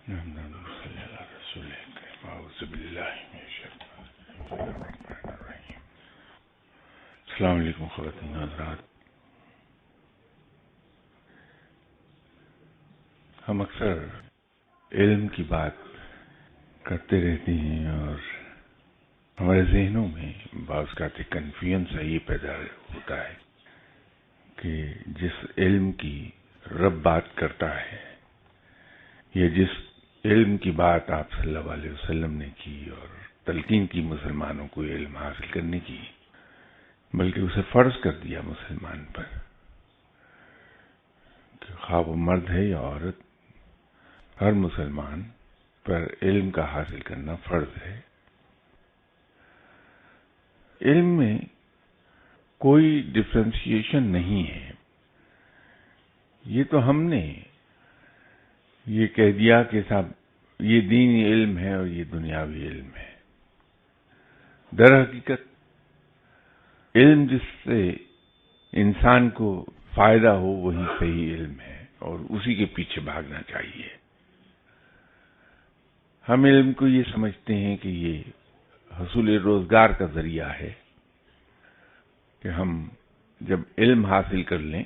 السلام علیکم خواتین حضرات. ہم اکثر علم کی بات کرتے رہتے ہیں اور ہمارے ذہنوں میں بعض کا کنفیوژن سا یہ پیدا ہوتا ہے کہ جس علم کی رب بات کرتا ہے یا جس علم کی بات آپ صلی اللہ علیہ وسلم نے کی اور تلقین کی مسلمانوں کو علم حاصل کرنے کی، بلکہ اسے فرض کر دیا مسلمان پر کہ خواہ وہ مرد ہے یا عورت، ہر مسلمان پر علم کا حاصل کرنا فرض ہے. علم میں کوئی ڈفرینشیشن نہیں ہے. یہ تو ہم نے یہ کہہ دیا کہ صاحب یہ دینی علم ہے اور یہ دنیاوی علم ہے. در حقیقت علم جس سے انسان کو فائدہ ہو وہی صحیح علم ہے اور اسی کے پیچھے بھاگنا چاہیے. ہم علم کو یہ سمجھتے ہیں کہ یہ حصول روزگار کا ذریعہ ہے کہ ہم جب علم حاصل کر لیں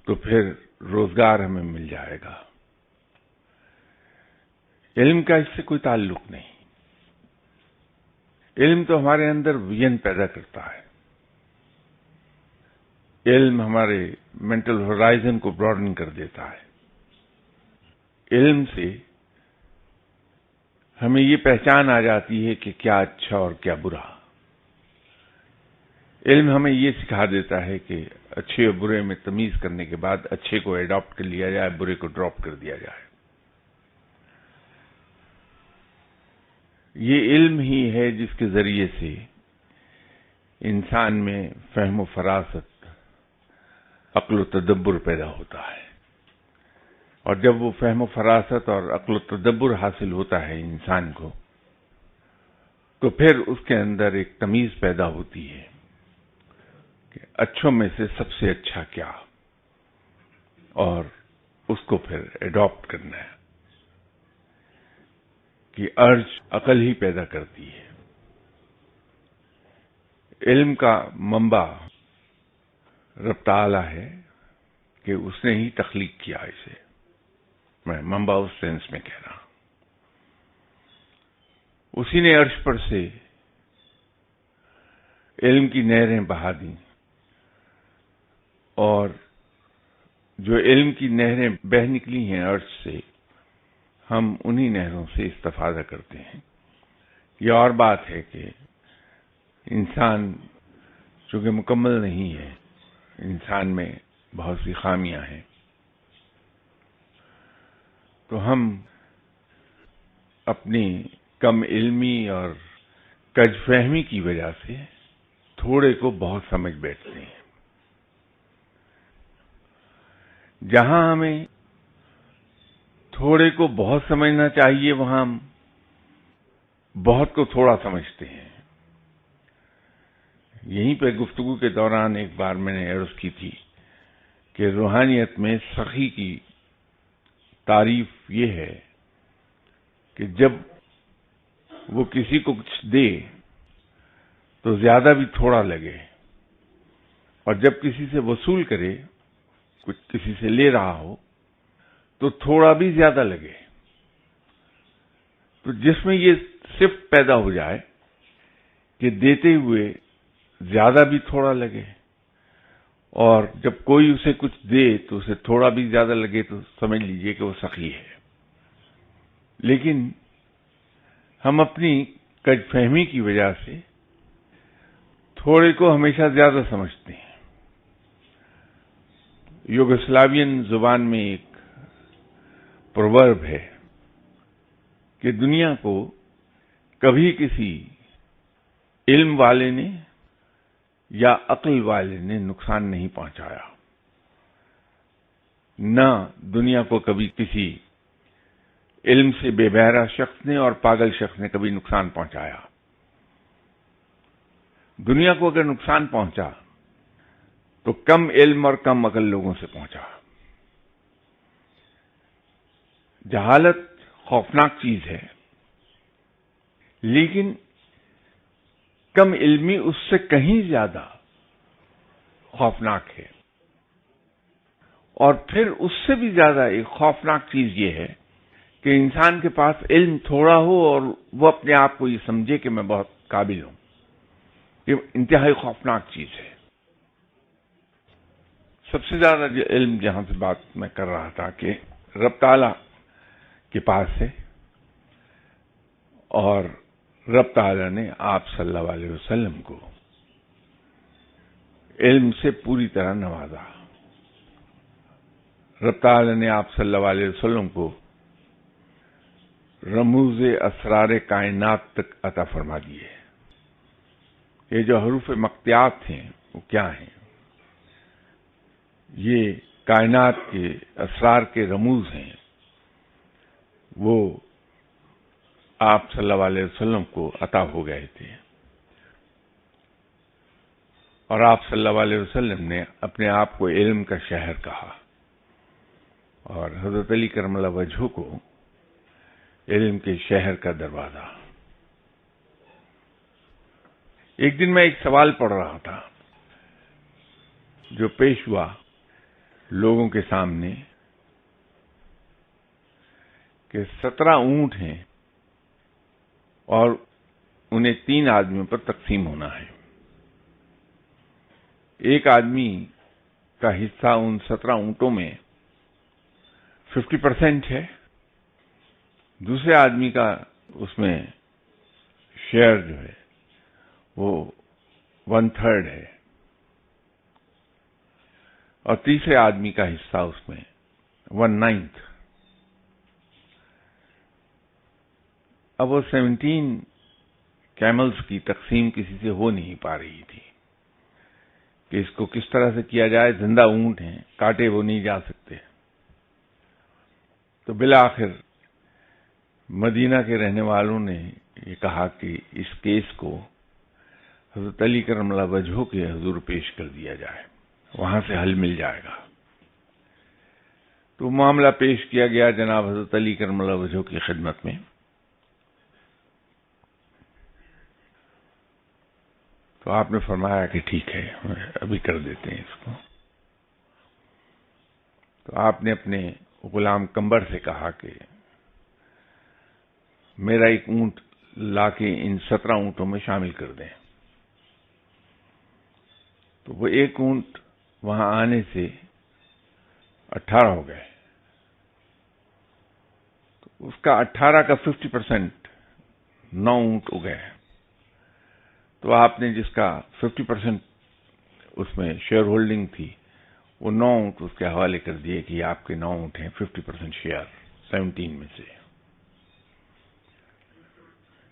تو پھر روزگار ہمیں مل جائے گا. علم کا اس سے کوئی تعلق نہیں. علم تو ہمارے اندر ویژن پیدا کرتا ہے. علم ہمارے مینٹل ہورائزن کو براڈن کر دیتا ہے. علم سے ہمیں یہ پہچان آ جاتی ہے کہ کیا اچھا اور کیا برا. علم ہمیں یہ سکھا دیتا ہے کہ اچھے اور برے میں تمیز کرنے کے بعد اچھے کو ایڈاپٹ کر لیا جائے، برے کو ڈراپ کر دیا جائے. یہ علم ہی ہے جس کے ذریعے سے انسان میں فہم و فراست، عقل و تدبر پیدا ہوتا ہے. اور جب وہ فہم و فراست اور عقل و تدبر حاصل ہوتا ہے انسان کو، تو پھر اس کے اندر ایک تمیز پیدا ہوتی ہے کہ اچھوں میں سے سب سے اچھا کیا، اور اس کو پھر ایڈاپٹ کرنا ہے کہ ارج عقل ہی پیدا کرتی ہے. علم کا منبع رب تعالی ہے کہ اس نے ہی تخلیق کیا اسے. میں منبع اس سینس میں کہہ رہا ہوں. اسی نے عرش پر سے علم کی نہریں بہا دیں، اور جو علم کی نہریں بہہ نکلی ہیں عرش سے، ہم انہی نہروں سے استفادہ کرتے ہیں. یہ اور بات ہے کہ انسان چونکہ مکمل نہیں ہے، انسان میں بہت سی خامیاں ہیں، تو ہم اپنی کم علمی اور کج فہمی کی وجہ سے تھوڑے کو بہت سمجھ بیٹھتے ہیں. جہاں ہمیں تھوڑے کو بہت سمجھنا چاہیے وہاں ہم بہت کو تھوڑا سمجھتے ہیں. یہیں پہ گفتگو کے دوران ایک بار میں نے عرض کی تھی کہ روحانیت میں سخی کی تعریف یہ ہے کہ جب وہ کسی کو کچھ دے تو زیادہ بھی تھوڑا لگے، اور جب کسی سے وصول کرے، کچھ کسی سے لے رہا ہو، تو تھوڑا بھی زیادہ لگے. تو جس میں یہ صفت پیدا ہو جائے کہ دیتے ہوئے زیادہ بھی تھوڑا لگے، اور جب کوئی اسے کچھ دے تو اسے تھوڑا بھی زیادہ لگے، تو سمجھ لیجئے کہ وہ سخی ہے. لیکن ہم اپنی کج فہمی کی وجہ سے تھوڑے کو ہمیشہ زیادہ سمجھتے ہیں. یوگوسلاوین زبان میں ایک پروورب ہے کہ دنیا کو کبھی کسی علم والے نے یا عقل والے نے نقصان نہیں پہنچایا، نہ دنیا کو کبھی کسی علم سے بے بہرہ شخص نے اور پاگل شخص نے کبھی نقصان پہنچایا. دنیا کو اگر نقصان پہنچا تو کم علم اور کم عقل لوگوں سے پہنچا. جہالت خوفناک چیز ہے، لیکن کم علمی اس سے کہیں زیادہ خوفناک ہے، اور پھر اس سے بھی زیادہ ایک خوفناک چیز یہ ہے کہ انسان کے پاس علم تھوڑا ہو اور وہ اپنے آپ کو یہ سمجھے کہ میں بہت قابل ہوں۔ یہ انتہائی خوفناک چیز ہے۔ سب سے زیادہ جو علم جہاں سے بات میں کر رہا تھا کہ رب تعالیٰ کے پاس ہے، اور رب تعالیٰ نے آپ صلی اللہ علیہ وسلم کو علم سے پوری طرح نوازا۔ رب تعالیٰ نے آپ صلی اللہ علیہ وسلم کو رموز اسرار کائنات تک عطا فرما دیے۔ یہ جو حروف مقطعات ہیں وہ کیا ہیں؟ یہ کائنات کے اسرار کے رموز ہیں، وہ آپ صلی اللہ علیہ وسلم کو عطا ہو گئے تھے، اور آپ صلی اللہ علیہ وسلم نے اپنے آپ کو علم کا شہر کہا، اور حضرت علی کرم اللہ وجہہ کو علم کے شہر کا دروازہ۔ ایک دن میں ایک سوال پڑھ رہا تھا جو پیش ہوا لوگوں کے سامنے کہ 17 اونٹ ہیں اور انہیں 3 آدمیوں پر تقسیم ہونا ہے۔ ایک آدمی کا حصہ ان 17 اونٹوں میں 50% ہے، دوسرے آدمی کا اس میں شیئر جو ہے وہ 1/3 ہے، اور تیسرے آدمی کا حصہ اس میں 1/9۔ اب وہ 17 کیملز کی تقسیم کسی سے ہو نہیں پا رہی تھی کہ اس کو کس طرح سے کیا جائے۔ زندہ اونٹ ہیں، کاٹے وہ نہیں جا سکتے۔ تو بالآخر مدینہ کے رہنے والوں نے یہ کہا کہ اس کیس کو حضرت علی کرم اللہ وجہہ کے حضور پیش کر دیا جائے، وہاں سے حل مل جائے گا۔ تو معاملہ پیش کیا گیا جناب حضرت علی کرم اللہ وجہہ کی خدمت میں۔ تو آپ نے فرمایا کہ ٹھیک ہے، ابھی کر دیتے ہیں اس کو۔ تو آپ نے اپنے غلام قمبر سے کہا کہ میرا ایک اونٹ لا کے ان 17 اونٹوں میں شامل کر دیں۔ تو وہ ایک اونٹ وہاں آنے سے 18 ہو گئے، تو اس کا 18 کا 50% 9 اونٹ ہو گئے۔ تو آپ نے جس کا 50% اس میں شیئر ہولڈنگ تھی، وہ 9 اونٹ اس کے حوالے کر دیے کہ یہ آپ کے 9 اونٹ ہیں، 50% شیئر 17 میں سے۔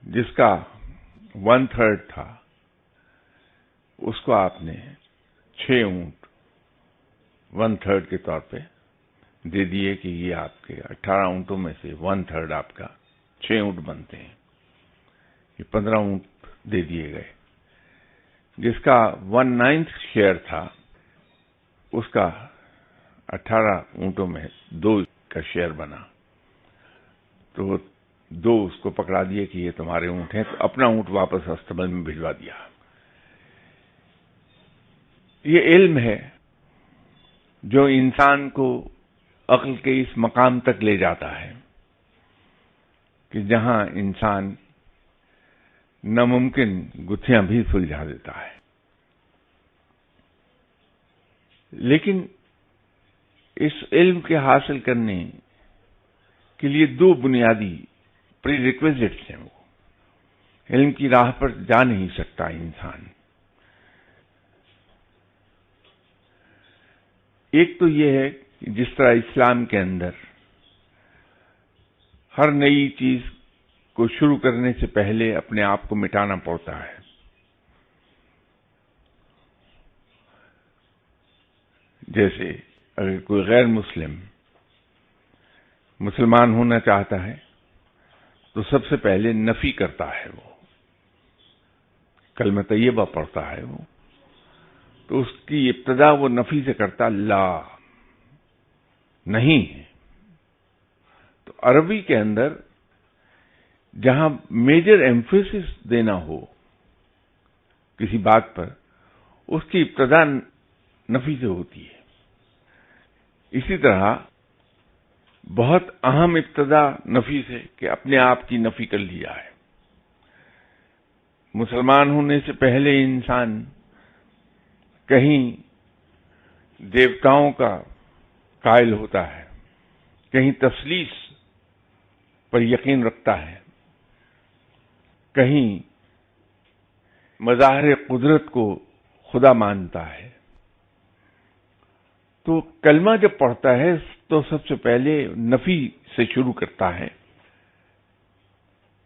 جس کا 1/3 تھا اس کو آپ نے 6 اونٹ 1/3 کے طور پہ دے دیے کہ یہ آپ کے 18 اونٹوں میں سے 1/3 آپ کا 6 اونٹ بنتے ہیں۔ یہ 15 اونٹ دے دیے گئے۔ جس کا 1/9 شیئر تھا اس کا 18 اونٹوں میں 2 کا شیئر بنا، تو 2 اس کو پکڑا دیے کہ یہ تمہارے اونٹ ہیں، تو اپنا اونٹ واپس استبل میں بھجوا دیا۔ یہ علم ہے جو انسان کو عقل کے اس مقام تک لے جاتا ہے کہ جہاں انسان ناممکن گتھیاں بھی سلجھا دیتا ہے۔ لیکن اس علم کے حاصل کرنے کے لیے 2 بنیادی پری ریکویزٹس ہیں۔ وہ علم کی راہ پر جا نہیں سکتا انسان۔ ایک تو یہ ہے کہ جس طرح اسلام کے اندر ہر نئی چیز کو شروع کرنے سے پہلے اپنے آپ کو مٹانا پڑتا ہے۔ جیسے اگر کوئی غیر مسلمان ہونا چاہتا ہے تو سب سے پہلے نفی کرتا ہے، وہ کلمہ طیبہ پڑھتا ہے، وہ تو اس کی ابتدا وہ نفی سے کرتا، لا نہیں ہے۔ تو عربی کے اندر جہاں میجر ایمفیسس دینا ہو کسی بات پر، اس کی ابتدا نفی سے ہوتی ہے. اسی طرح بہت اہم ابتدا نفی سے کہ اپنے آپ کی نفی کر لی جائے. مسلمان ہونے سے پہلے انسان کہیں دیوتاؤں کا قائل ہوتا ہے، کہیں تثلیث پر یقین رکھتا ہے، کہیں مظاہر قدرت کو خدا مانتا ہے. تو کلمہ جب پڑھتا ہے تو سب سے پہلے نفی سے شروع کرتا ہے،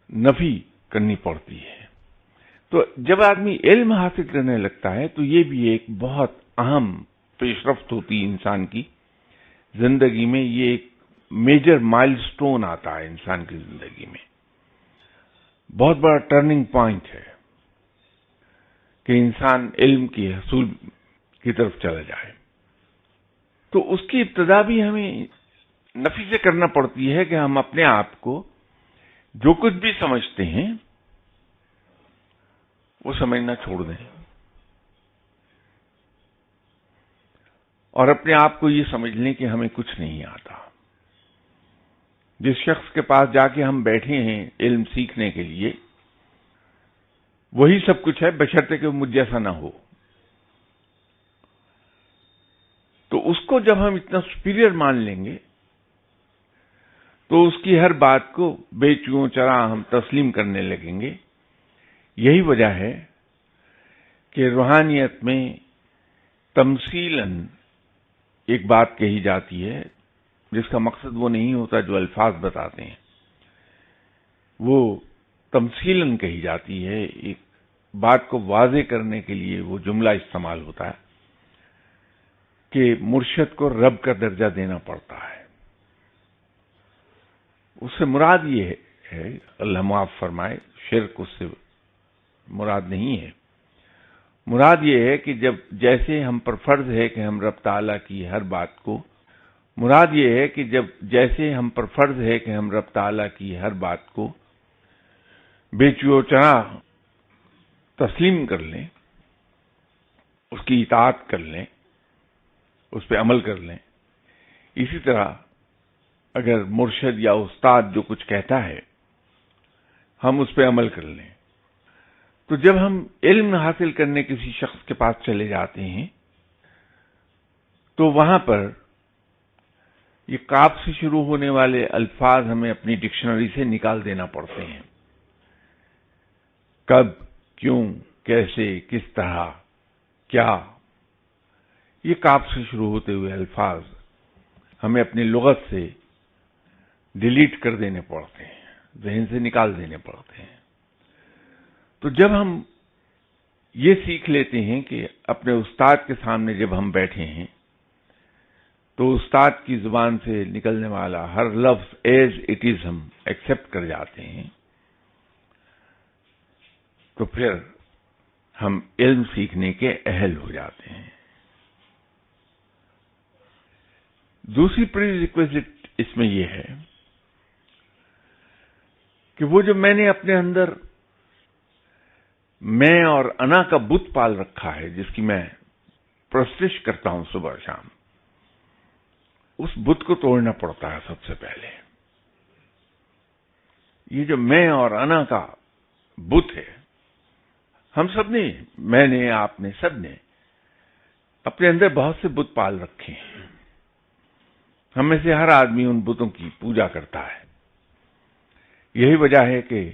نفی کرنی پڑتی ہے. تو جب آدمی علم حاصل کرنے لگتا ہے تو یہ بھی ایک بہت اہم پیش رفت ہوتی ہے انسان کی زندگی میں. یہ ایک میجر مائل سٹون آتا ہے انسان کی زندگی میں، بہت بڑا ٹرننگ پوائنٹ ہے کہ انسان علم کی حصول کی طرف چلا جائے. تو اس کی ابتدا بھی ہمیں نفی سے کرنا پڑتی ہے کہ ہم اپنے آپ کو جو کچھ بھی سمجھتے ہیں وہ سمجھنا چھوڑ دیں اور اپنے آپ کو یہ سمجھ لیں کہ ہمیں کچھ نہیں آتا. جس شخص کے پاس جا کے ہم بیٹھے ہیں علم سیکھنے کے لیے، وہی سب کچھ ہے بشرطے کہ وہ مجھ جیسا نہ ہو. تو اس کو جب ہم اتنا سپیریئر مان لیں گے تو اس کی ہر بات کو بے چوں چرا ہم تسلیم کرنے لگیں گے. یہی وجہ ہے کہ روحانیت میں تمثیلاً ایک بات کہی جاتی ہے جس کا مقصد وہ نہیں ہوتا جو الفاظ بتاتے ہیں، وہ تمثیلاً کہی جاتی ہے. ایک بات کو واضح کرنے کے لیے وہ جملہ استعمال ہوتا ہے کہ مرشد کو رب کا درجہ دینا پڑتا ہے. اس سے مراد یہ ہے، اللہ معاف فرمائے، شرک اس سے مراد نہیں ہے. مراد یہ ہے کہ جب جیسے ہم پر فرض ہے کہ ہم رب تعالیٰ کی ہر بات کو، مراد یہ ہے کہ جیسے ہم پر فرض ہے کہ ہم رب تعالیٰ کی ہر بات کو بے چو چرا تسلیم کر لیں، اس کی اطاعت کر لیں، اس پہ عمل کر لیں. اسی طرح اگر مرشد یا استاد جو کچھ کہتا ہے ہم اس پہ عمل کر لیں. تو جب ہم علم حاصل کرنے کسی شخص کے پاس چلے جاتے ہیں تو وہاں پر یہ کاف سے شروع ہونے والے الفاظ ہمیں اپنی ڈکشنری سے نکال دینا پڑتے ہیں. کب، کیوں، کیسے، کس طرح، کیا، یہ کاف سے شروع ہوتے ہوئے الفاظ ہمیں اپنی لغت سے ڈیلیٹ کر دینے پڑتے ہیں، ذہن سے نکال دینے پڑتے ہیں. تو جب ہم یہ سیکھ لیتے ہیں کہ اپنے استاد کے سامنے جب ہم بیٹھے ہیں تو استاد کی زبان سے نکلنے والا ہر لفظ ایز اٹ از ہم ایکسپٹ کر جاتے ہیں، تو پھر ہم علم سیکھنے کے اہل ہو جاتے ہیں. دوسری پری ریکویزٹ اس میں یہ ہے کہ وہ جو میں نے اپنے اندر میں اور انا کا بت پال رکھا ہے، جس کی میں پرستش کرتا ہوں صبح شام، اس بت کو توڑنا پڑتا ہے سب سے پہلے. یہ جو میں اور انا کا بت ہے، ہم سب نے، میں نے، آپ نے، سب نے اپنے اندر بہت سے بت پال رکھے ہیں. ہم میں سے ہر آدمی ان بتوں کی پوجا کرتا ہے. یہی وجہ ہے کہ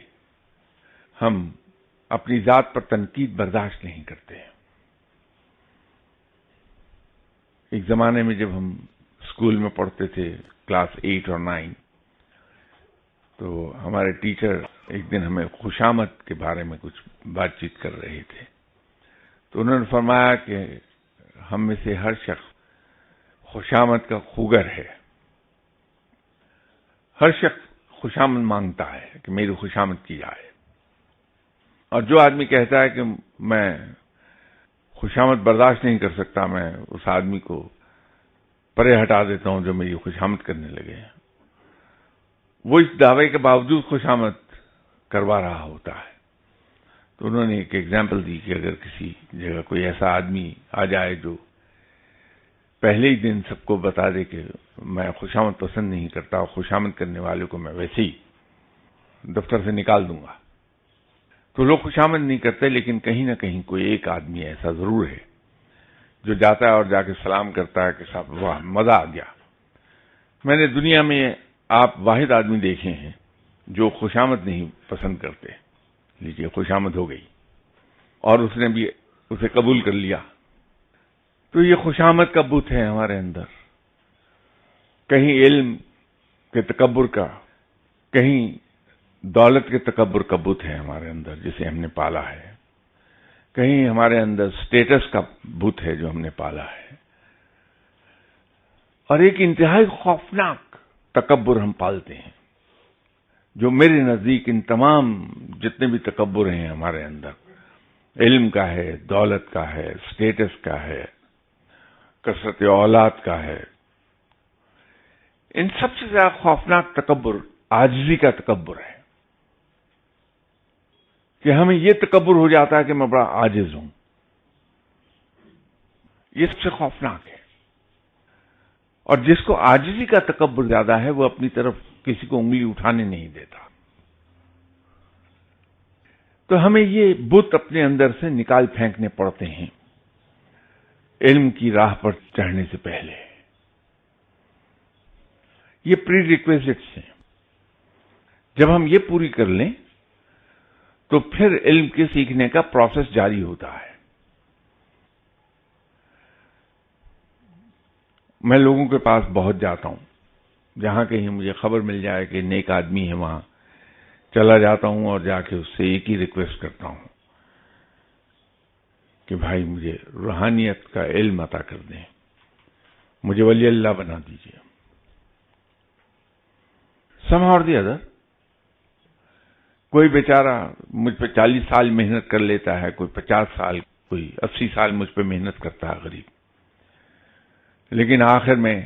ہم اپنی ذات پر تنقید برداشت نہیں کرتے. ایک زمانے میں جب ہم اسکول میں پڑھتے تھے، کلاس 8 اور 9، تو ہمارے ٹیچر ایک دن ہمیں خوشامد کے بارے میں کچھ بات چیت کر رہے تھے. تو انہوں نے فرمایا کہ ہم میں سے ہر شخص خوشامد کا خوگر ہے. ہر شخص خوشامد مانگتا ہے کہ میری خوشامد کی جائے، اور جو آدمی کہتا ہے کہ میں خوشامد برداشت نہیں کر سکتا، میں اس آدمی کو پرے ہٹا دیتا ہوں جو میری خوشامد کرنے لگے. وہ اس دعوے کے باوجود خوشامد کروا رہا ہوتا ہے. تو انہوں نے ایک ایگزامپل دی کہ اگر کسی جگہ کوئی ایسا آدمی آ جائے جو پہلے ہی دن سب کو بتا دے کہ میں خوشامد پسند نہیں کرتا اور خوشامد کرنے والے کو میں ویسے ہی دفتر سے نکال دوں گا، تو لوگ خوشامد نہیں کرتے. لیکن کہیں نہ کہیں کوئی ایک آدمی ایسا ضرور ہے جو جاتا ہے اور جا کے سلام کرتا ہے کہ صاحب واہ مزہ آ گیا. میں نے دنیا میں آپ واحد آدمی دیکھے ہیں جو خوشامد نہیں پسند کرتے. لیجیے خوشامد ہو گئی اور اس نے بھی اسے قبول کر لیا. تو یہ خوشامد کا بت ہے ہمارے اندر، کہیں علم کے تکبر کا، کہیں دولت کے تکبر کا بت ہے ہمارے اندر جسے ہم نے پالا ہے، کہیں ہمارے اندر سٹیٹس کا بت ہے جو ہم نے پالا ہے، اور ایک انتہائی خوفناک تکبر ہم پالتے ہیں جو میرے نزدیک ان تمام جتنے بھی تکبر ہیں ہمارے اندر، علم کا ہے، دولت کا ہے، سٹیٹس کا ہے، کثرت اولاد کا ہے، ان سب سے زیادہ خوفناک تکبر عاجزی کا تکبر ہے کہ ہمیں یہ تکبر ہو جاتا ہے کہ میں بڑا عاجز ہوں. یہ سب سے خوفناک ہے. اور جس کو عاجزی کا تکبر زیادہ ہے وہ اپنی طرف کسی کو انگلی اٹھانے نہیں دیتا. تو ہمیں یہ بت اپنے اندر سے نکال پھینکنے پڑتے ہیں علم کی راہ پر چڑھنے سے پہلے. یہ پری ریکویزٹس ہیں. جب ہم یہ پوری کر لیں تو پھر علم کے سیکھنے کا پروسیس جاری ہوتا ہے. میں لوگوں کے پاس بہت جاتا ہوں، جہاں کہیں مجھے خبر مل جائے کہ نیک آدمی ہے وہاں چلا جاتا ہوں اور جا کے اس سے ایک ہی ریکویسٹ کرتا ہوں کہ بھائی مجھے روحانیت کا علم عطا کر دیں، مجھے ولی اللہ بنا دیجیے. سم اور دی ادر کوئی بیچارہ مجھ پہ 40 سال محنت کر لیتا ہے، کوئی 50 سال، کوئی 80 سال مجھ پہ محنت کرتا ہے غریب، لیکن آخر میں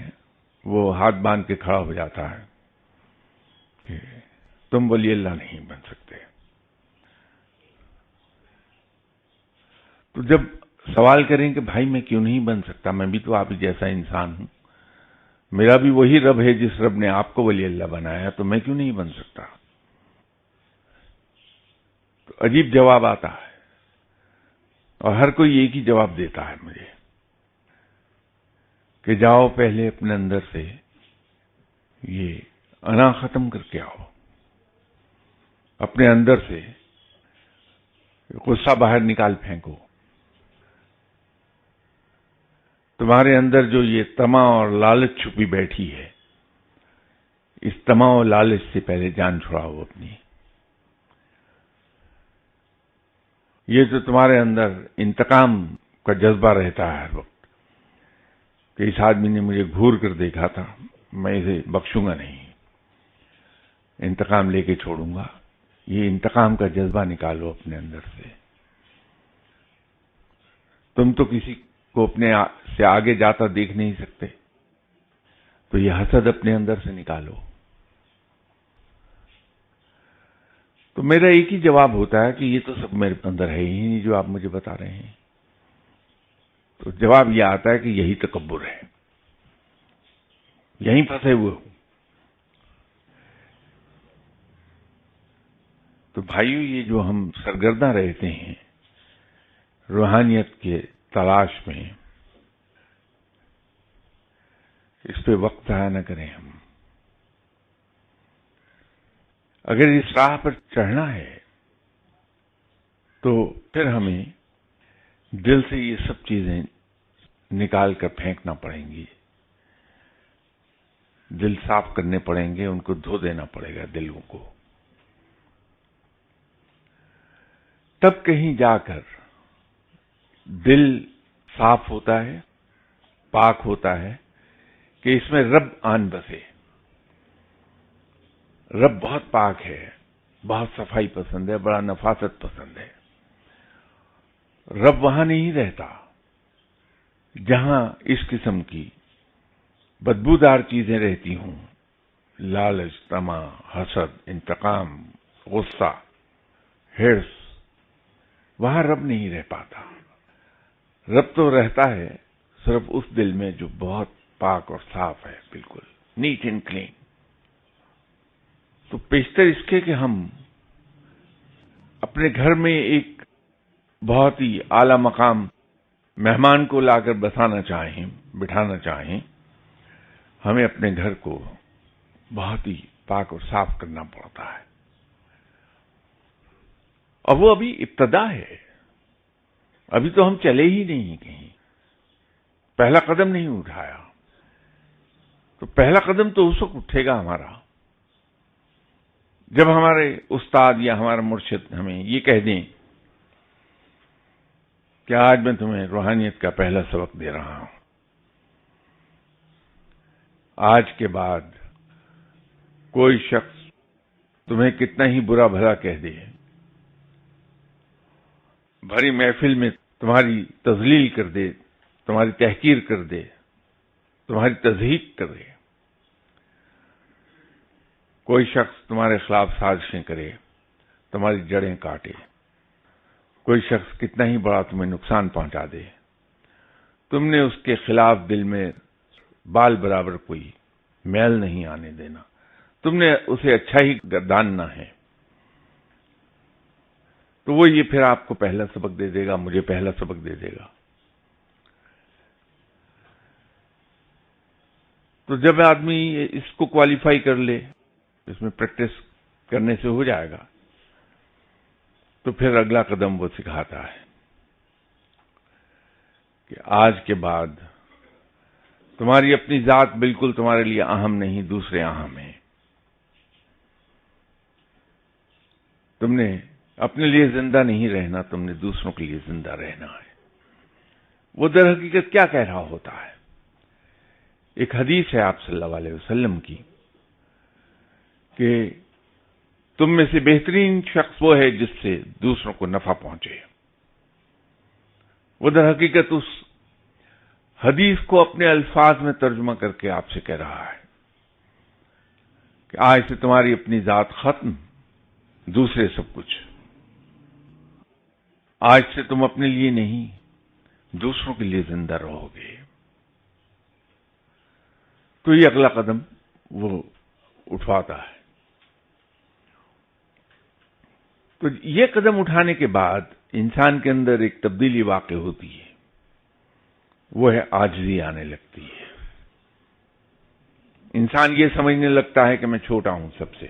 وہ ہاتھ باندھ کے کھڑا ہو جاتا ہے کہ تم ولی اللہ نہیں بن سکتے. تو جب سوال کریں کہ بھائی میں کیوں نہیں بن سکتا، میں بھی تو آپ ہی جیسا انسان ہوں، میرا بھی وہی رب ہے جس رب نے آپ کو ولی اللہ بنایا، تو میں کیوں نہیں بن سکتا؟ تو عجیب جواب آتا ہے اور ہر کوئی ایک ہی جواب دیتا ہے مجھے کہ جاؤ پہلے اپنے اندر سے یہ انا ختم کر کے آؤ، اپنے اندر سے غصہ باہر نکال پھینکو. تمہارے اندر جو یہ طمع اور لالچ چھپی بیٹھی ہے، اس طمع اور لالچ سے پہلے جان چھڑاؤ اپنی. یہ جو تمہارے اندر انتقام کا جذبہ رہتا ہے ہر وقت کہ اس آدمی نے مجھے گھور کر دیکھا تھا، میں اسے بخشوں گا نہیں، انتقام لے کے چھوڑوں گا، یہ انتقام کا جذبہ نکالو اپنے اندر سے. تم تو کسی کو اپنے سے آگے جاتا دیکھ نہیں سکتے، تو یہ حسد اپنے اندر سے نکالو. تو میرا ایک ہی جواب ہوتا ہے کہ یہ تو سب میرے اندر ہے ہی نہیں جو آپ مجھے بتا رہے ہیں. تو جواب یہ آتا ہے کہ یہی تکبر ہے، یہیں پھنسے ہوئے ہوں. تو بھائیو، یہ جو ہم سرگرداں رہتے ہیں روحانیت کے تلاش میں، اس پہ وقت ضائع نہ کریں. ہم اگر اس راہ پر چڑھنا ہے تو پھر ہمیں دل سے یہ سب چیزیں نکال کر پھینکنا پڑیں گی، دل صاف کرنے پڑیں گے، ان کو دھو دینا پڑے گا دلوں کو. تب کہیں جا کر دل صاف ہوتا ہے، پاک ہوتا ہے کہ اس میں رب آن بسے. رب بہت پاک ہے، بہت صفائی پسند ہے، بڑا نفاست پسند ہے. رب وہاں نہیں رہتا جہاں اس قسم کی بدبودار چیزیں رہتی ہوں، لالچ، طمع، حسد، انتقام، غصہ، حرص، وہاں رب نہیں رہ پاتا۔ رب تو رہتا ہے صرف اس دل میں جو بہت پاک اور صاف ہے، بالکل نیٹ اینڈ کلین۔ تو پیشتر اس کے کہ ہم اپنے گھر میں ایک بہت ہی اعلی مقام مہمان کو لا کر بٹھانا چاہیں، ہمیں اپنے گھر کو بہت ہی پاک اور صاف کرنا پڑتا ہے، اور وہ ابھی ابتدا ہے، ابھی تو ہم چلے ہی نہیں کہیں، پہلا قدم نہیں اٹھایا۔ تو پہلا قدم تو اس وقت اٹھے گا ہمارا جب ہمارے استاد یا ہمارا مرشد ہمیں یہ کہہ دیں کہ آج میں تمہیں روحانیت کا پہلا سبق دے رہا ہوں، آج کے بعد کوئی شخص تمہیں کتنا ہی برا بھلا کہہ دے، بھری محفل میں تمہاری تذلیل کر دے، تمہاری تحقیر کر دے، تمہاری تضحیک کرے، کوئی شخص تمہارے خلاف سازشیں کرے، تمہاری جڑیں کاٹے، کوئی شخص کتنا ہی بڑا تمہیں نقصان پہنچا دے، تم نے اس کے خلاف دل میں بال برابر کوئی میل نہیں آنے دینا، تم نے اسے اچھا ہی گرداننا ہے۔ تو وہ یہ پھر آپ کو پہلا سبق دے دے گا، مجھے پہلا سبق دے دے گا۔ تو جب آدمی اس کو کوالیفائی کر لے، اس میں پریکٹس کرنے سے ہو جائے گا، تو پھر اگلا قدم وہ سکھاتا ہے کہ آج کے بعد تمہاری اپنی ذات بالکل تمہارے لیے اہم نہیں، دوسرے اہم ہیں۔ تم نے اپنے لیے زندہ نہیں رہنا، تم نے دوسروں کے لیے زندہ رہنا ہے۔ وہ در حقیقت کیا کہہ رہا ہوتا ہے؟ ایک حدیث ہے آپ صلی اللہ علیہ وسلم کی کہ تم میں سے بہترین شخص وہ ہے جس سے دوسروں کو نفع پہنچے۔ وہ در حقیقت اس حدیث کو اپنے الفاظ میں ترجمہ کر کے آپ سے کہہ رہا ہے کہ آج سے تمہاری اپنی ذات ختم، دوسرے سب کچھ۔ آج سے تم اپنے لیے نہیں، دوسروں کے لیے زندہ رہو گے۔ تو یہ اگلا قدم وہ اٹھواتا ہے۔ تو یہ قدم اٹھانے کے بعد انسان کے اندر ایک تبدیلی واقع ہوتی ہے، وہ ہے عاجزی آنے لگتی ہے۔ انسان یہ سمجھنے لگتا ہے کہ میں چھوٹا ہوں سب سے،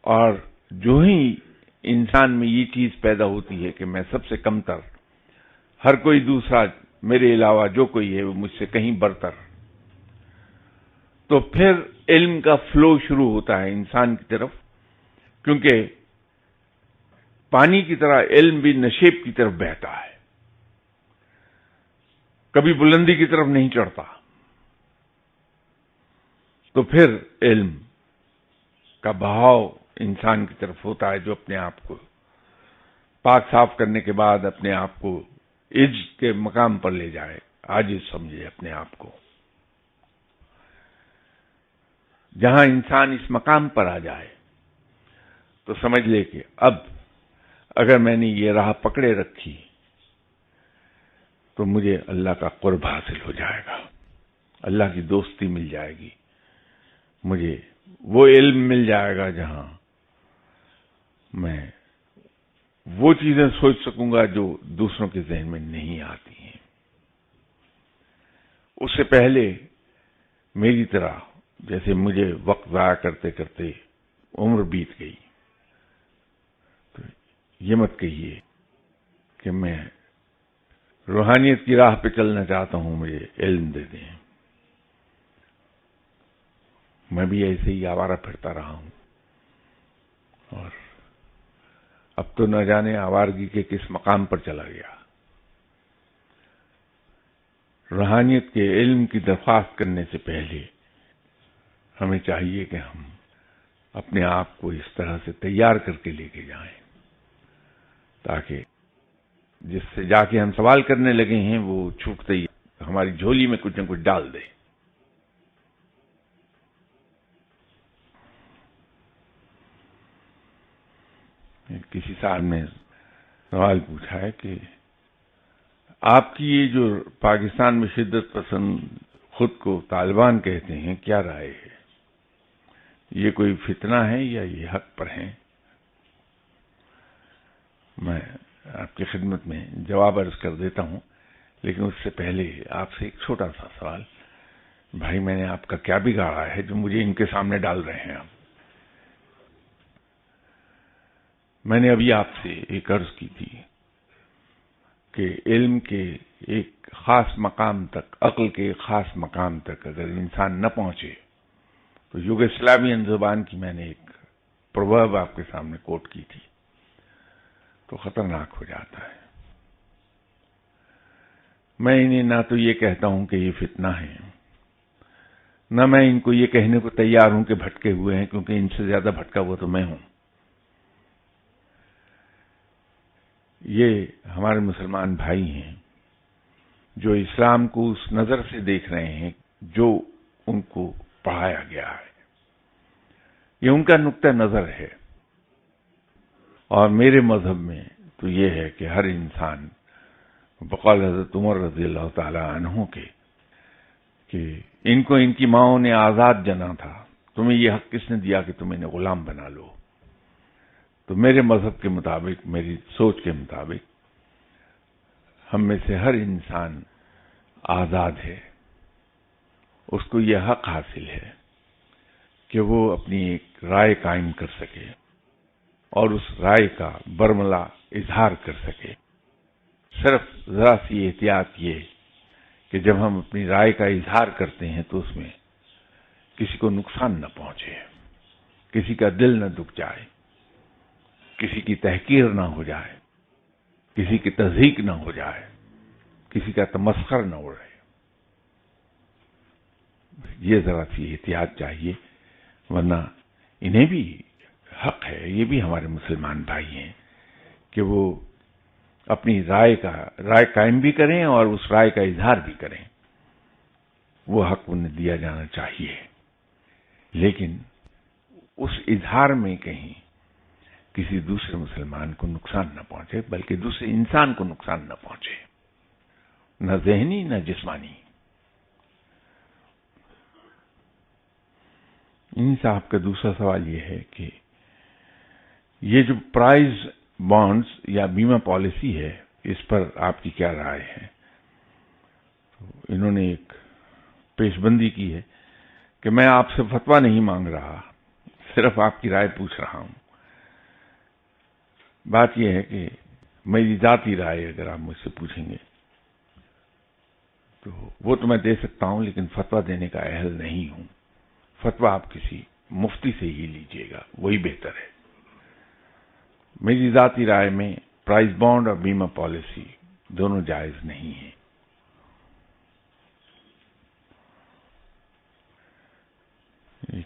اور جو ہی انسان میں یہ چیز پیدا ہوتی ہے کہ میں سب سے کم تر، ہر کوئی دوسرا میرے علاوہ جو کوئی ہے وہ مجھ سے کہیں برتر، تو پھر علم کا فلو شروع ہوتا ہے انسان کی طرف، کیونکہ پانی کی طرح علم بھی نشیب کی طرف بہتا ہے، کبھی بلندی کی طرف نہیں چڑھتا۔ تو پھر علم کا بہاؤ انسان کی طرف ہوتا ہے، جو اپنے آپ کو پاک صاف کرنے کے بعد اپنے آپ کو عجز کے مقام پر لے جائے، عاجز سمجھے اپنے آپ کو۔ جہاں انسان اس مقام پر آ جائے تو سمجھ لے کہ اب اگر میں نے یہ راہ پکڑے رکھی تو مجھے اللہ کا قرب حاصل ہو جائے گا، اللہ کی دوستی مل جائے گی، مجھے وہ علم مل جائے گا جہاں میں وہ چیزیں سوچ سکوں گا جو دوسروں کے ذہن میں نہیں آتی ہیں۔ اس سے پہلے میری طرح جیسے مجھے وقت ضائع کرتے کرتے عمر بیت گئی، تو یہ مت کہیے کہ میں روحانیت کی راہ پہ چلنا چاہتا ہوں، مجھے علم دے دیں۔ میں بھی ایسے ہی آوارہ پھرتا رہا ہوں، اور اب تو نہ جانے آوارگی کے کس مقام پر چلا گیا۔ روحانیت کے علم کی درخواست کرنے سے پہلے ہمیں چاہیے کہ ہم اپنے آپ کو اس طرح سے تیار کر کے لے کے جائیں تاکہ جس سے جا کے ہم سوال کرنے لگے ہیں وہ چھوٹتے ہی ہماری جھولی میں کچھ نہ کچھ ڈال دے۔ کسی صاحب نے سوال پوچھا ہے کہ آپ کی یہ جو پاکستان میں شدت پسند خود کو طالبان کہتے ہیں، کیا رائے ہے؟ یہ کوئی فتنہ ہے یا یہ حق پر ہیں؟ میں آپ کی خدمت میں جواب عرض کر دیتا ہوں، لیکن اس سے پہلے آپ سے ایک چھوٹا سا سوال۔ بھائی، میں نے آپ کا کیا بگاڑا ہے جو مجھے ان کے سامنے ڈال رہے ہیں آپ؟ میں نے ابھی آپ سے ایک عرض کی تھی کہ علم کے ایک خاص مقام تک، عقل کے ایک خاص مقام تک اگر انسان نہ پہنچے تو یوگوسلاوین زبان کی میں نے ایک پروورب آپ کے سامنے کوٹ کی تھی، تو خطرناک ہو جاتا ہے۔ میں انہیں نہ تو یہ کہتا ہوں کہ یہ فتنہ ہے، نہ میں ان کو یہ کہنے کو تیار ہوں کہ بھٹکے ہوئے ہیں، کیونکہ ان سے زیادہ بھٹکا ہوا تو میں ہوں۔ یہ ہمارے مسلمان بھائی ہیں جو اسلام کو اس نظر سے دیکھ رہے ہیں جو ان کو پڑھایا گیا ہے، یہ ان کا نقطہ نظر ہے۔ اور میرے مذہب میں تو یہ ہے کہ ہر انسان، بقول حضرت عمر رضی اللہ تعالی عنہ کے، کہ ان کو ان کی ماؤں نے آزاد جنا تھا، تمہیں یہ حق کس نے دیا کہ تم انہیں غلام بنا لو؟ تو میرے مذہب کے مطابق، میری سوچ کے مطابق، ہم میں سے ہر انسان آزاد ہے، اس کو یہ حق حاصل ہے کہ وہ اپنی ایک رائے قائم کر سکے اور اس رائے کا برملا اظہار کر سکے۔ صرف ذرا سی احتیاط یہ کہ جب ہم اپنی رائے کا اظہار کرتے ہیں تو اس میں کسی کو نقصان نہ پہنچے، کسی کا دل نہ دکھ جائے، کسی کی تحقیر نہ ہو جائے، کسی کی تضحیک نہ ہو جائے، کسی کا تمسخر نہ اڑے۔ یہ ذرا سی احتیاط چاہیے، ورنہ انہیں بھی حق ہے، یہ بھی ہمارے مسلمان بھائی ہیں کہ وہ اپنی رائے قائم بھی کریں اور اس رائے کا اظہار بھی کریں، وہ حق انہیں دیا جانا چاہیے، لیکن اس اظہار میں کہیں کسی دوسرے مسلمان کو نقصان نہ پہنچے، بلکہ دوسرے انسان کو نقصان نہ پہنچے، نہ ذہنی نہ جسمانی۔ ان صاحب کا دوسرا سوال یہ ہے کہ یہ جو پرائز بانڈز یا بیمہ پالیسی ہے، اس پر آپ کی کیا رائے ہے؟ تو انہوں نے ایک پیش بندی کی ہے کہ میں آپ سے فتویٰ نہیں مانگ رہا، صرف آپ کی رائے پوچھ رہا ہوں۔ بات یہ ہے کہ میری ذاتی رائے اگر آپ مجھ سے پوچھیں گے تو وہ تو میں دے سکتا ہوں، لیکن فتویٰ دینے کا اہل نہیں ہوں۔ فتویٰ آپ کسی مفتی سے ہی لیجئے گا، وہی بہتر ہے۔ میری ذاتی رائے میں پرائز بانڈ اور بیمہ پالیسی دونوں جائز نہیں ہیں۔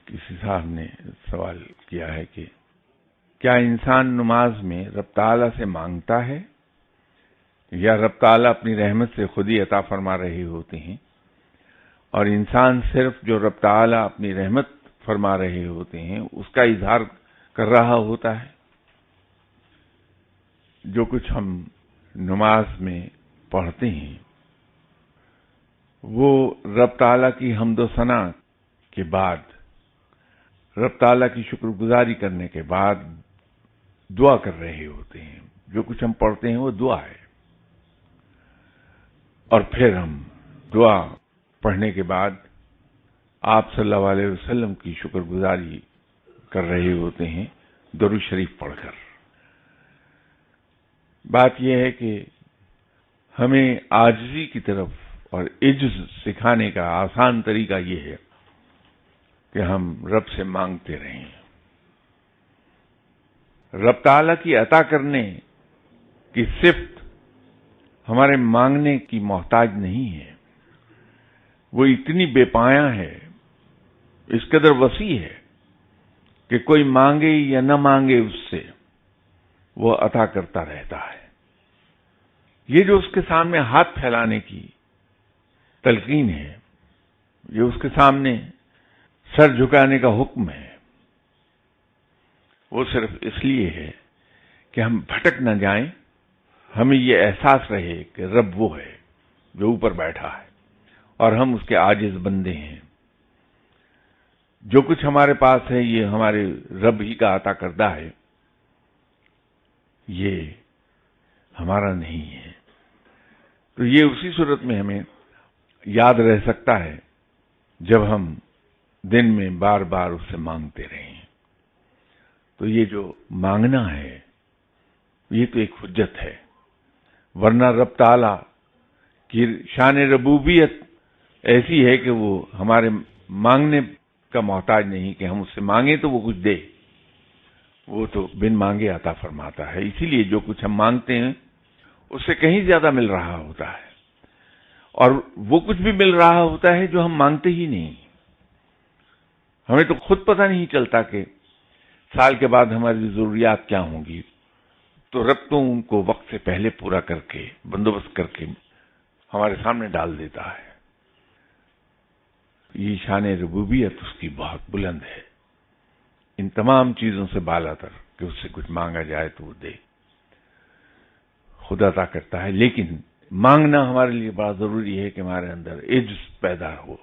کسی صاحب نے سوال کیا ہے کہ کیا انسان نماز میں رب تعالیٰ سے مانگتا ہے یا رب تعالیٰ اپنی رحمت سے خود ہی عطا فرما رہے ہوتے ہیں، اور انسان صرف جو رب تعالیٰ اپنی رحمت فرما رہے ہوتے ہیں اس کا اظہار کر رہا ہوتا ہے؟ جو کچھ ہم نماز میں پڑھتے ہیں وہ رب تعالیٰ کی حمد و ثنا کے بعد، رب تعالیٰ کی شکر گزاری کرنے کے بعد دعا کر رہے ہوتے ہیں۔ جو کچھ ہم پڑھتے ہیں وہ دعا ہے، اور پھر ہم دعا پڑھنے کے بعد آپ صلی اللہ علیہ وسلم کی شکر گزاری کر رہے ہوتے ہیں درود شریف پڑھ کر۔ بات یہ ہے کہ ہمیں عاجزی کی طرف اور عجز سکھانے کا آسان طریقہ یہ ہے کہ ہم رب سے مانگتے رہیں۔ رب تعالیٰ کی عطا کرنے کی صفت ہمارے مانگنے کی محتاج نہیں ہے، وہ اتنی بے پایاں ہے، اس قدر وسیع ہے کہ کوئی مانگے یا نہ مانگے اس سے وہ عطا کرتا رہتا ہے۔ یہ جو اس کے سامنے ہاتھ پھیلانے کی تلقین ہے، یہ اس کے سامنے سر جھکانے کا حکم ہے، وہ صرف اس لیے ہے کہ ہم بھٹک نہ جائیں، ہمیں یہ احساس رہے کہ رب وہ ہے جو اوپر بیٹھا ہے اور ہم اس کے عاجز بندے ہیں۔ جو کچھ ہمارے پاس ہے یہ ہمارے رب ہی کا عطا کردہ ہے، یہ ہمارا نہیں ہے۔ تو یہ اسی صورت میں ہمیں یاد رہ سکتا ہے جب ہم دن میں بار بار اس سے مانگتے رہیں۔ تو یہ جو مانگنا ہے یہ تو ایک حجت ہے، ورنہ رب تعالی کی شان ربوبیت ایسی ہے کہ وہ ہمارے مانگنے کا محتاج نہیں کہ ہم اس سے مانگیں تو وہ کچھ دے، وہ تو بن مانگے عطا فرماتا ہے۔ اسی لیے جو کچھ ہم مانگتے ہیں اس سے کہیں زیادہ مل رہا ہوتا ہے، اور وہ کچھ بھی مل رہا ہوتا ہے جو ہم مانگتے ہی نہیں۔ ہمیں تو خود پتہ نہیں چلتا کہ سال کے بعد ہماری ضروریات کیا ہوں گی، تو رب تو ان کو وقت سے پہلے پورا کر کے بندوبست کر کے ہمارے سامنے ڈال دیتا ہے۔ یہ شان ربوبیت اس کی بہت بلند ہے، ان تمام چیزوں سے بالا تر کہ اس سے کچھ مانگا جائے تو وہ دے، خدا عطا کرتا ہے۔ لیکن مانگنا ہمارے لیے بڑا ضروری ہے کہ ہمارے اندر عجز پیدا ہو،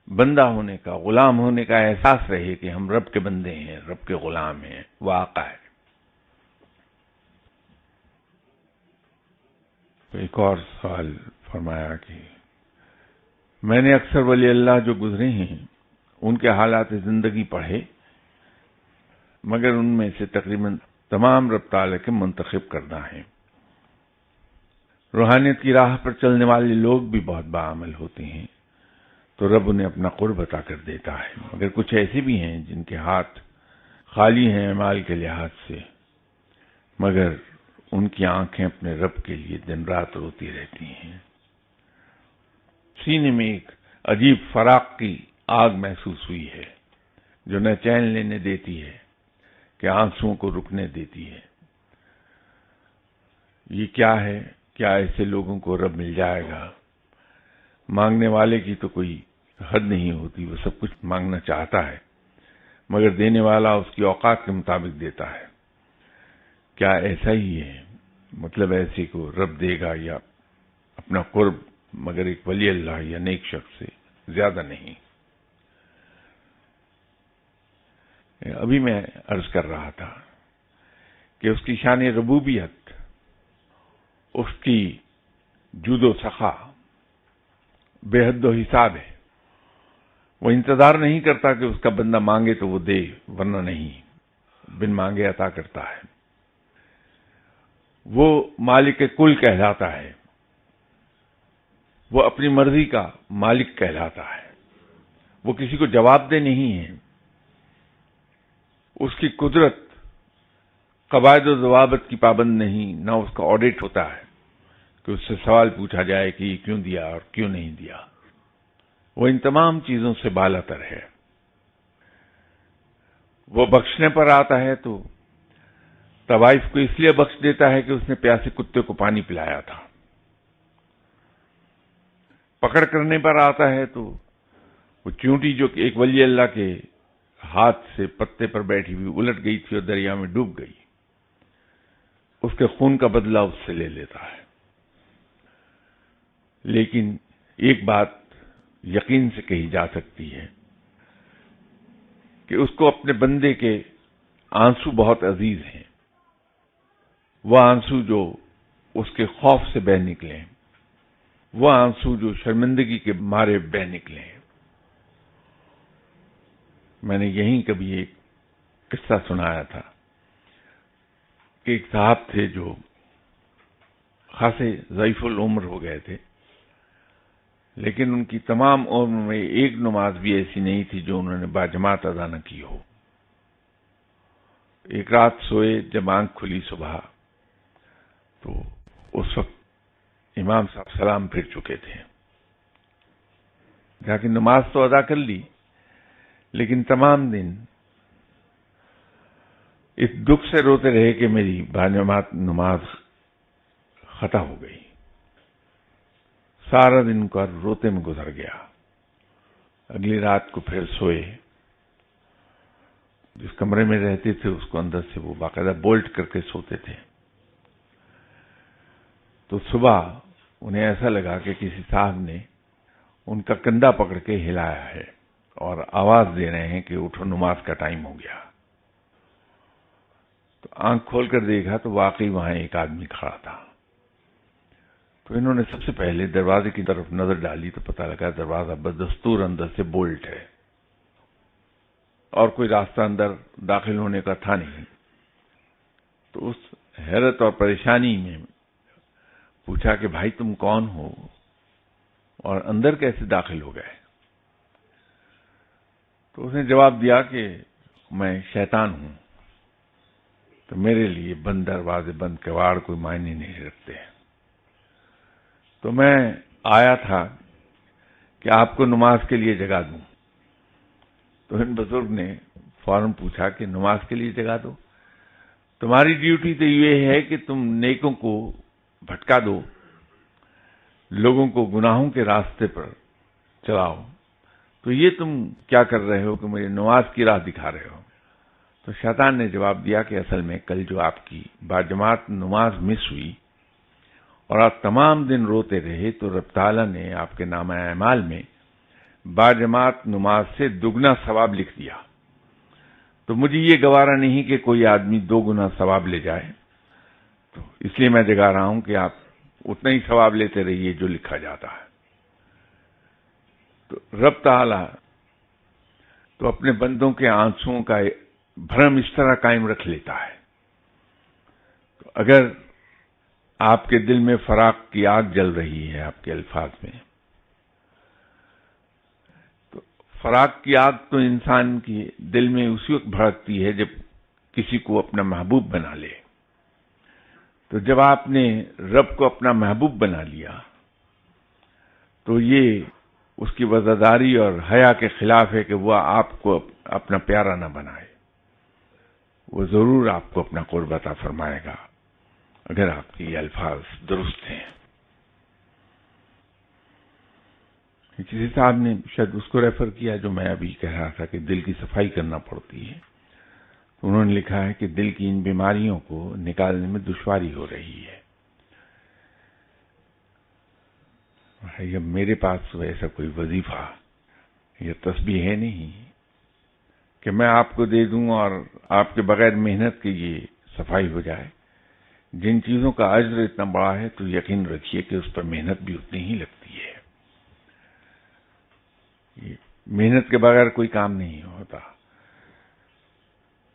بندہ ہونے کا، غلام ہونے کا احساس رہے کہ ہم رب کے بندے ہیں، رب کے غلام ہیں، وہ آقا ہے۔ تو ایک اور سوال فرمایا کہ میں نے اکثر ولی اللہ جو گزرے ہیں ان کے حالات زندگی پڑھے، مگر ان میں سے تقریباً تمام رب تعالیٰ کے منتخب کردہ ہیں۔ روحانیت کی راہ پر چلنے والے لوگ بھی بہت باعمل ہوتے ہیں تو رب انہیں اپنا قرب عطا کر دیتا ہے، مگر کچھ ایسے بھی ہیں جن کے ہاتھ خالی ہیں اعمال کے لحاظ سے، مگر ان کی آنکھیں اپنے رب کے لیے دن رات روتی رہتی ہیں۔ سینے میں ایک عجیب فراق کی آگ محسوس ہوئی ہے جو نہ چین لینے دیتی ہے کہ آنسوؤں کو رکنے دیتی ہے۔ یہ کیا ہے؟ کیا ایسے لوگوں کو رب مل جائے گا؟ مانگنے والے کی تو کوئی حد نہیں ہوتی، وہ سب کچھ مانگنا چاہتا ہے مگر دینے والا اس کی اوقات کے مطابق دیتا ہے۔ کیا ایسا ہی ہے؟ مطلب ایسے کو رب دے گا یا اپنا قرب، مگر ایک ولی اللہ یا نیک شخص سے زیادہ نہیں۔ ابھی میں عرض کر رہا تھا کہ اس کی شان ربوبیت، اس کی جود و سخا بے حد و حساب ہے۔ وہ انتظار نہیں کرتا کہ اس کا بندہ مانگے تو وہ دے، ورنہ نہیں، بن مانگے عطا کرتا ہے۔ وہ مالک کل کہلاتا ہے، وہ اپنی مرضی کا مالک کہلاتا ہے، وہ کسی کو جواب دہ نہیں ہے۔ اس کی قدرت قواعد و ضوابط کی پابند نہیں، نہ اس کا آڈٹ ہوتا ہے کہ اس سے سوال پوچھا جائے کہ یہ کیوں دیا اور کیوں نہیں دیا۔ وہ ان تمام چیزوں سے بالا تر ہے۔ وہ بخشنے پر آتا ہے تو طوائف کو اس لیے بخش دیتا ہے کہ اس نے پیاسے کتے کو پانی پلایا تھا۔ پکڑ کرنے پر آتا ہے تو وہ چیونٹی جو کہ ایک ولی اللہ کے ہاتھ سے پتے پر بیٹھی ہوئی الٹ گئی تھی اور دریا میں ڈوب گئی، اس کے خون کا بدلہ اس سے لے لیتا ہے۔ لیکن ایک بات یقین سے کہی جا سکتی ہے کہ اس کو اپنے بندے کے آنسو بہت عزیز ہیں، وہ آنسو جو اس کے خوف سے بہہ نکلے، وہ آنسو جو شرمندگی کے مارے بہہ نکلے۔ میں نے یہیں کبھی ایک قصہ سنایا تھا کہ ایک صاحب تھے جو خاصے ضعیف العمر ہو گئے تھے، لیکن ان کی تمام عمر میں ایک نماز بھی ایسی نہیں تھی جو انہوں نے باجماعت ادا نہ کی ہو۔ ایک رات سوئے، جب آنکھ کھلی صبح تو اس وقت امام صاحب سلام پھر چکے تھے۔ جا کے نماز تو ادا کر لی، لیکن تمام دن اس دکھ سے روتے رہے کہ میری باجماعت نماز خطا ہو گئی۔ سارا دن کا روتے میں گزر گیا۔ اگلی رات کو پھر سوئے، جس کمرے میں رہتے تھے اس کو اندر سے وہ باقاعدہ بولٹ کر کے سوتے تھے. تو صبح انہیں ایسا لگا کہ کسی صاحب نے ان کا کندھا پکڑ کے ہلایا ہے اور آواز دے رہے ہیں کہ اٹھو نماز کا ٹائم ہو گیا. تو آنکھ کھول کر دیکھا تو واقعی وہاں ایک آدمی کھڑا تھا. تو انہوں نے سب سے پہلے دروازے کی طرف نظر ڈالی تو پتہ لگا دروازہ بدستور اندر سے بولٹ ہے اور کوئی راستہ اندر داخل ہونے کا تھا نہیں. تو اس حیرت اور پریشانی میں پوچھا کہ بھائی تم کون ہو اور اندر کیسے داخل ہو گئے؟ تو اس نے جواب دیا کہ میں شیطان ہوں، تو میرے لیے بند دروازے بند کواڑ کوئی معنی نہیں رکھتے. تو میں آیا تھا کہ آپ کو نماز کے لیے جگا دوں. تو ان بزرگ نے فوراً پوچھا کہ نماز کے لیے جگا دو؟ تمہاری ڈیوٹی تو یہ ہے کہ تم نیکوں کو بھٹکا دو، لوگوں کو گناہوں کے راستے پر چلاؤ، تو یہ تم کیا کر رہے ہو کہ مجھے نماز کی راہ دکھا رہے ہو؟ تو شیطان نے جواب دیا کہ اصل میں کل جو آپ کی باجماعت نماز مس ہوئی اور آپ تمام دن روتے رہے تو رب تعالیٰ نے آپ کے نامہ اعمال میں باجماعت نماز سے دگنا ثواب لکھ دیا. تو مجھے یہ گوارا نہیں کہ کوئی آدمی 2 گنا ثواب لے جائے، تو اس لیے میں جگا رہا ہوں کہ آپ اتنا ہی ثواب لیتے رہیے جو لکھا جاتا ہے. تو رب تعالیٰ تو اپنے بندوں کے آنسوؤں کا بھرم اس طرح قائم رکھ لیتا ہے. تو اگر آپ کے دل میں فراق کی آگ جل رہی ہے آپ کے الفاظ میں، تو فراق کی آگ تو انسان کی دل میں اسی وقت بھڑکتی ہے جب کسی کو اپنا محبوب بنا لے. تو جب آپ نے رب کو اپنا محبوب بنا لیا تو یہ اس کی وزاداری اور حیا کے خلاف ہے کہ وہ آپ کو اپنا پیارا نہ بنائے. وہ ضرور آپ کو اپنا قرب عطا فرمائے گا اگر آپ کے یہ الفاظ درست ہیں. کسی صاحب نے شاید اس کو ریفر کیا جو میں ابھی کہہ رہا تھا کہ دل کی صفائی کرنا پڑتی ہے. انہوں نے لکھا ہے کہ دل کی ان بیماریوں کو نکالنے میں دشواری ہو رہی ہے. اب میرے پاس ایسا کوئی وظیفہ یا تسبیح ہے نہیں کہ میں آپ کو دے دوں اور آپ کے بغیر محنت کے یہ صفائی ہو جائے. جن چیزوں کا اجر اتنا بڑا ہے تو یقین رکھیے کہ اس پر محنت بھی اتنی ہی لگتی ہے. محنت کے بغیر کوئی کام نہیں ہوتا.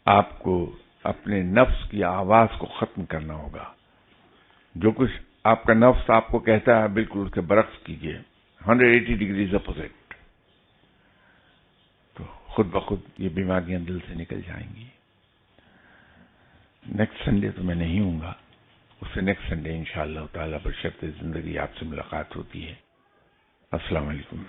آپ کو اپنے نفس کی آواز کو ختم کرنا ہوگا. جو کچھ آپ کا نفس آپ کو کہتا ہے بالکل اس کے برعکس کیجیے، 180 ڈگریز اپوزٹ. تو خود بخود یہ بیماریاں دل سے نکل جائیں گی. نیکسٹ سنڈے تو میں نہیں ہوں گا، اس سے نیکسٹ سنڈے انشاءاللہ تعالیٰ بشرط زندگی آپ سے ملاقات ہوتی ہے. السلام علیکم.